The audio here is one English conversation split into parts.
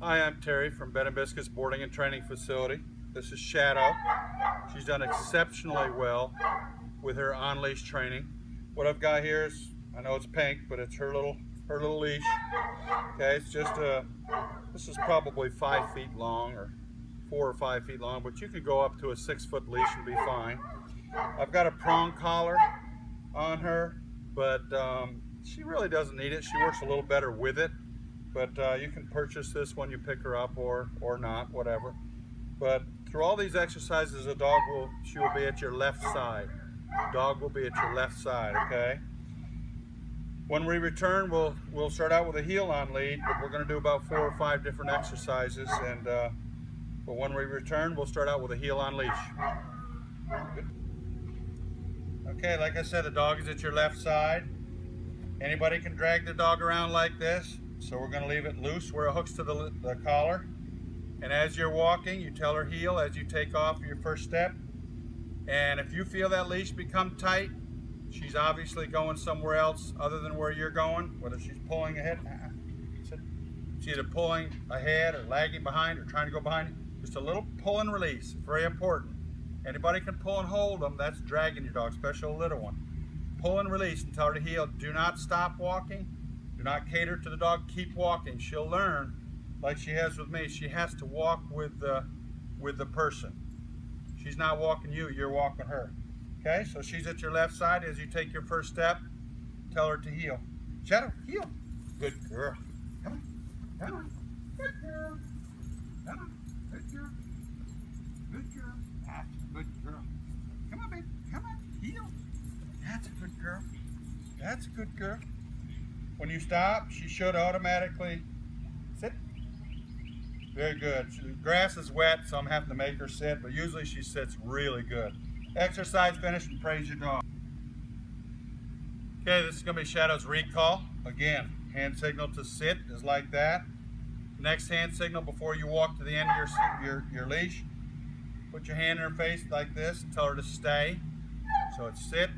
Hi, I'm Terry from Bed and Biscuits Boarding and Training Facility. This is Shadow. She's done exceptionally well with her on-leash training. What I've got here is, I know it's pink, but it's her little leash. Okay, it's just this is probably 5 feet long, or 4 or 5 feet long, but you can go up to a 6-foot leash and be fine. I've got a prong collar on her, but she really doesn't need it. She works a little better with it. But you can purchase this when you pick her up, or not, whatever. But through all these exercises, she will be at your left side. Dog will be at your left side, okay? When we return, we'll start out with a heel on lead, but we're going to do about 4 or 5 different exercises. And but when we return, we'll start out with a heel on leash. Good. Okay, like I said, the dog is at your left side. Anybody can drag their dog around like this. So we're going to leave it loose where it hooks to the collar. And as you're walking, you tell her heel as you take off your first step. And if you feel that leash become tight, she's obviously going somewhere else other than where you're going, whether she's pulling ahead. She's either pulling ahead or lagging behind or trying to go behind you. Just a little pull and release, very important. Anybody can pull and hold them. That's dragging your dog, especially a little one. Pull and release and tell her to heel. Do not stop walking. Do not cater to the dog. Keep walking. She'll learn, like she has with me. She has to walk with the person. She's not walking you. You're walking her. Okay. So she's at your left side. As you take your first step, tell her to heel. Shadow, heel. Good girl. Come on. Come on. Good girl. Come on. Good girl. Good girl. That's a good girl. Come on, baby. Come on. Heel. That's a good girl. That's a good girl. When you stop, she should automatically sit. Very good. The grass is wet, so I'm having to make her sit, but usually she sits really good. Exercise finished, and praise your dog. Okay, this is going to be Shadow's recall. Again, hand signal to sit is like that. Next hand signal before you walk to the end of your leash. Put your hand in her face like this and tell her to stay. So it's sit,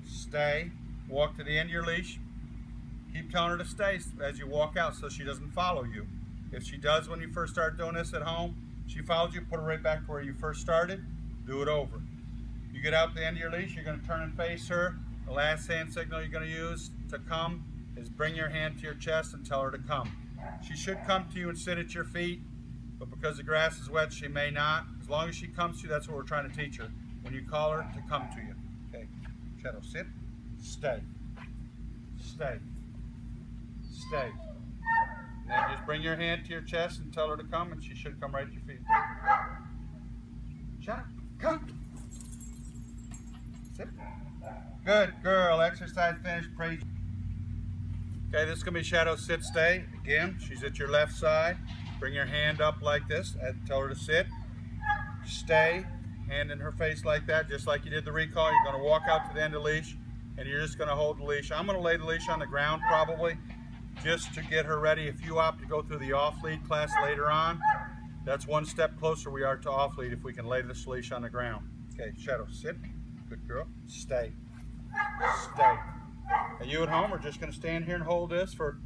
stay, walk to the end of your leash. Keep telling her to stay as you walk out so she doesn't follow you. If she does when you first start doing this at home, she follows you, put her right back to where you first started, do it over. You get out to the end of your leash, you're going to turn and face her. The last hand signal you're going to use to come is bring your hand to your chest and tell her to come. She should come to you and sit at your feet, but because the grass is wet, she may not. As long as she comes to you, that's what we're trying to teach her. When you call her, to come to you. Okay, Shadow, sit, stay, stay. Stay. And then just bring your hand to your chest and tell her to come, and she should come right at your feet. Shadow, come. Sit. Good girl. Exercise finished. Praise. Okay, this is going to be Shadow sit, stay. Again, she's at your left side. Bring your hand up like this and tell her to sit. Stay. Hand in her face like that, just like you did the recall. You're going to walk out to the end of the leash, and you're just going to hold the leash. I'm going to lay the leash on the ground probably, just to get her ready. If you opt to go through the off-lead class later on, that's one step closer we are to off-lead if we can lay this leash on the ground. Okay, Shadow, sit. Good girl. Stay. Stay. And you at home are just going to stand here and hold this for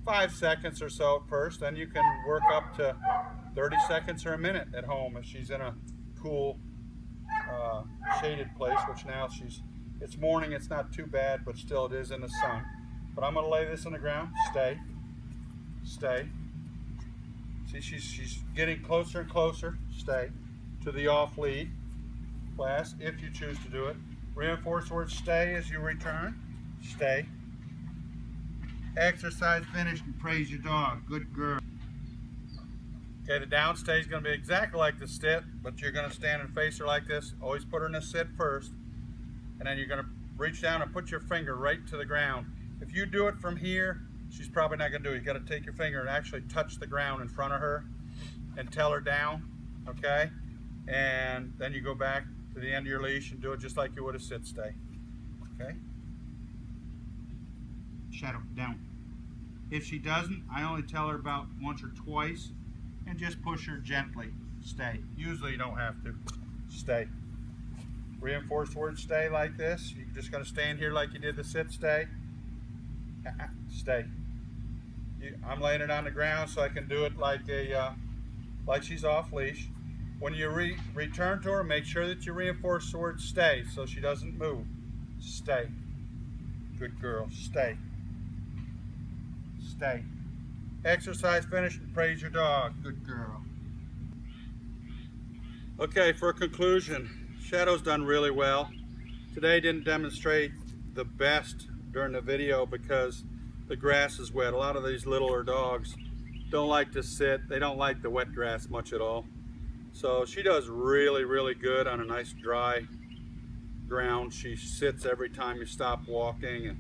5 seconds or so at first. Then you can work up to 30 seconds or a minute at home if she's in a cool, shaded place, which now it's morning, it's not too bad, but still it is in the sun. But I'm going to lay this on the ground. Stay. Stay. See, she's getting closer and closer. Stay. To the off-lead class, if you choose to do it. Reinforce the word stay as you return. Stay. Exercise finished, and praise your dog. Good girl. Okay, the down stay is going to be exactly like the sit, but you're going to stand and face her like this. Always put her in a sit first. And then you're going to reach down and put your finger right to the ground. If you do it from here, she's probably not going to do it. You got to take your finger and actually touch the ground in front of her and tell her down, okay? And then you go back to the end of your leash and do it just like you would a sit stay, okay? Shadow, down. If she doesn't, I only tell her about once or twice and just push her gently. Stay. Usually you don't have to. Stay. Reinforce the word stay like this. You're just going to stand here like you did the sit stay. Stay. I'm laying it on the ground so I can do it like like she's off leash. When you return to her, make sure that you reinforce the word stay so she doesn't move. Stay. Good girl. Stay. Stay. Exercise finished and praise your dog. Good girl. Okay, for a conclusion, Shadow's done really well. Today didn't demonstrate the best during the video because the grass is wet. A lot of these littler dogs don't like to sit. They don't like the wet grass much at all. So she does really, really good on a nice dry ground. She sits every time you stop walking, and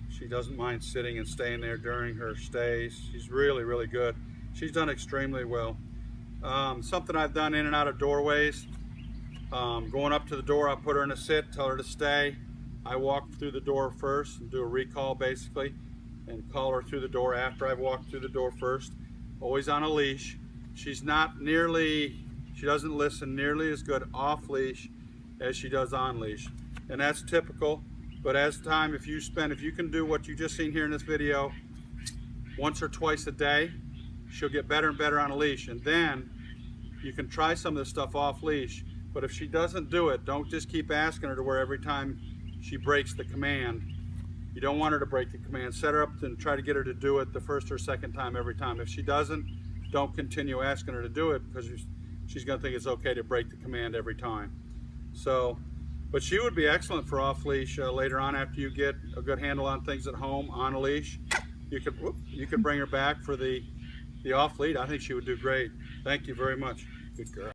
she doesn't mind sitting and staying there during her stays. She's really, really good. She's done extremely well. Something I've done in and out of doorways. Going up to the door, I put her in a sit, tell her to stay. I walk through the door first and do a recall basically, and call her through the door after I've walked through the door first. Always on a leash. She doesn't listen nearly as good off leash as she does on leash. And that's typical, but as time, if you can do what you just seen here in this video once or twice a day, she'll get better and better on a leash. And then you can try some of this stuff off leash, but if she doesn't do it, don't just keep asking her to where every time she breaks the command. You don't want her to break the command. Set her up and try to get her to do it the first or second time every time. If she doesn't, don't continue asking her to do it because she's going to think it's okay to break the command every time. So, but she would be excellent for off leash later on after you get a good handle on things at home on a leash. You could bring her back for the off lead. I think she would do great. Thank you very much. Good girl.